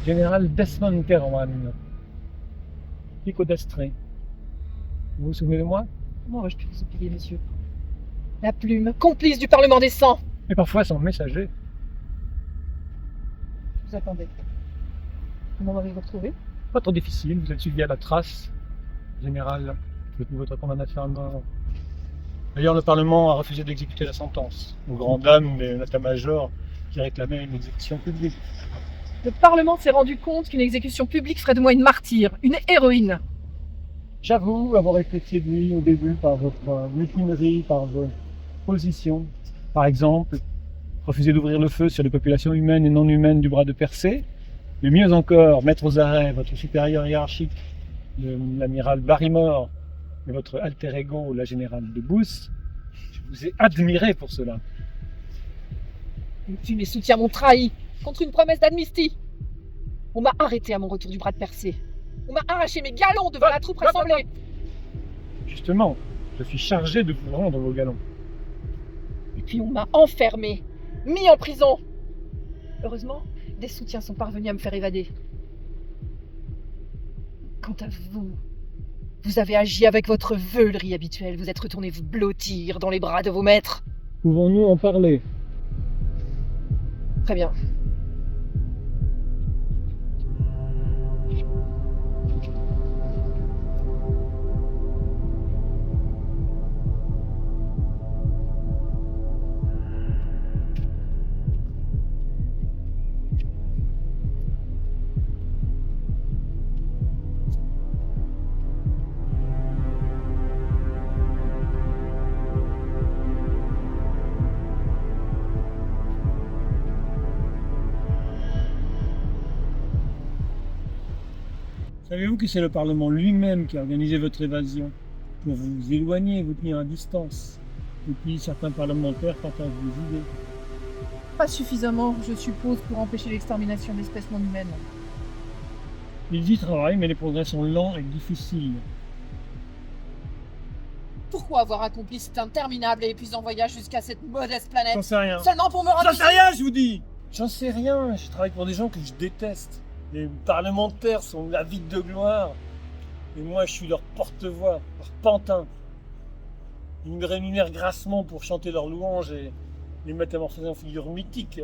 Général Desmond Terwan, Pico d'Astre. Vous vous souvenez de moi? Comment aurais-je pu vous oublier, monsieur? La plume, complice du Parlement des Sangs. Et parfois son messager. Je vous attendais. Comment m'avez-vous retrouvé? Pas trop difficile, vous êtes suivi à la trace. Général, depuis votre condamnation à mort. D'ailleurs, le Parlement a refusé d'exécuter la sentence, aux grandes dames de l'état-major qui réclamait une exécution publique. Le Parlement s'est rendu compte qu'une exécution publique ferait de moi une martyre, une héroïne. J'avoue avoir été séduit au début par votre mutinerie, par vos positions. Par exemple, refuser d'ouvrir le feu sur les populations humaines et non humaines du bras de Persée, mais mieux encore, mettre aux arrêts votre supérieur hiérarchique, l'amiral Barrymore, et votre alter ego, la générale de Booth. Je vous ai admiré pour cela. Et puis mes soutiens m'ont trahi contre une promesse d'amnistie. On m'a arrêté à mon retour du bras de Persée. On m'a arraché mes galons devant la troupe rassemblée. Justement, je suis chargé de vous rendre vos galons. Et puis on m'a enfermé, mis en prison. Heureusement, des soutiens sont parvenus à me faire évader. Quant à vous, vous avez agi avec votre veulerie habituelle. Vous êtes retourné vous blottir dans les bras de vos maîtres. Pouvons-nous en parler? Très bien. Savez-vous que c'est le Parlement lui-même qui a organisé votre évasion pour vous éloigner et vous tenir à distance? Et puis certains parlementaires partagent vos idées. Pas suffisamment, je suppose, pour empêcher l'extermination d'espèces non humaines. Ils y travaillent, mais les progrès sont lents et difficiles. Pourquoi avoir accompli cet interminable et épuisant voyage jusqu'à cette modeste planète? J'en sais rien. Seulement pour me rendre J'en sais rien, je vous dis. J'en sais rien. Je travaille pour des gens que je déteste. Les parlementaires sont avides de gloire. Et moi, je suis leur porte-voix, leur pantin. Ils me rémunèrent grassement pour chanter leurs louanges et les métamorphoser en figures mythiques.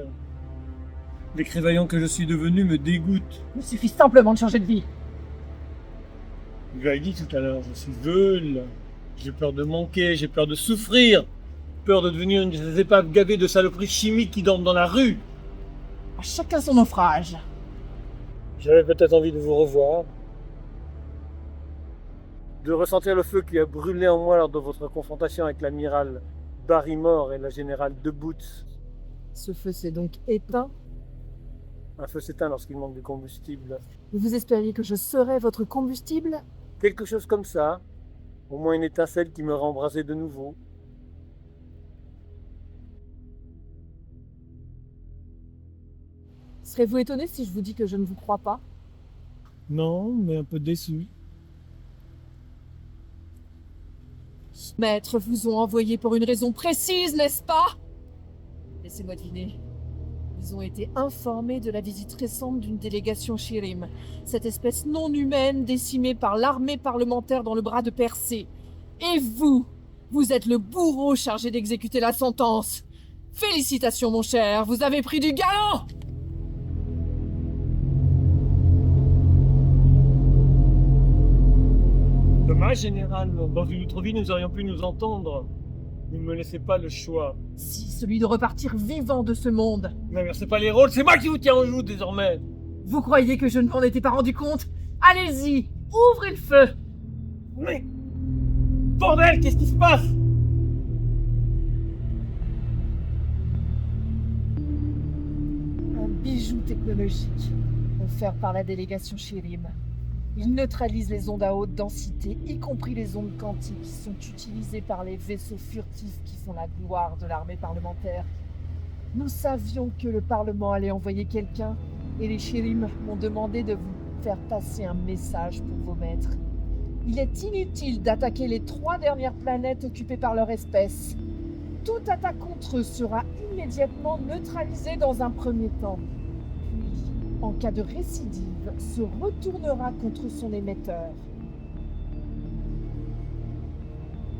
L'écrivaillant que je suis devenu me dégoûte. Il me suffit simplement de changer de vie. Vous l'avez dit tout à l'heure, je suis veule. J'ai peur de manquer, j'ai peur de souffrir. Peur de devenir une de ces épaves gavées de saloperies chimiques qui dorment dans la rue. À chacun son naufrage. J'avais peut-être envie de vous revoir, de ressentir le feu qui a brûlé en moi lors de votre confrontation avec l'amiral Barrymore et la générale de Booth. Ce feu s'est donc éteint. Un feu s'éteint lorsqu'il manque de combustible. Vous espériez que je serais votre combustible? Quelque chose comme ça, au moins une étincelle qui me rend embrasé de nouveau. Serez-vous étonné si je vous dis que je ne vous crois pas? Non, mais un peu déçu. Maîtres vous ont envoyé pour une raison précise, n'est-ce pas? Laissez-moi deviner. Ils ont été informés de la visite récente d'une délégation Shirim, cette espèce non humaine décimée par l'armée parlementaire dans le bras de Persée. Et vous êtes le bourreau chargé d'exécuter la sentence. Félicitations, mon cher, vous avez pris du galon! Dommage, général. Dans une autre vie, nous aurions pu nous entendre. Vous ne me laissez pas le choix. Si, celui de repartir vivant de ce monde. N'inversez pas les rôles, c'est moi qui vous tiens en joue désormais. Vous croyez que je ne m'en étais pas rendu compte? Allez-y, ouvrez le feu! Mais... Bordel, qu'est-ce qui se passe? Un bijou technologique offert par la délégation Shirim. Il neutralise les ondes à haute densité, y compris les ondes quantiques qui sont utilisées par les vaisseaux furtifs qui font la gloire de l'armée parlementaire. Nous savions que le Parlement allait envoyer quelqu'un et les Shirim m'ont demandé de vous faire passer un message pour vos maîtres. Il est inutile d'attaquer les 3 dernières planètes occupées par leur espèce. Toute attaque contre eux sera immédiatement neutralisée dans un premier temps. Puis, en cas de récidive, se retournera contre son émetteur.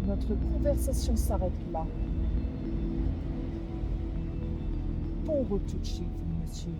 Notre conversation s'arrête là. Bon retour chez vous, monsieur.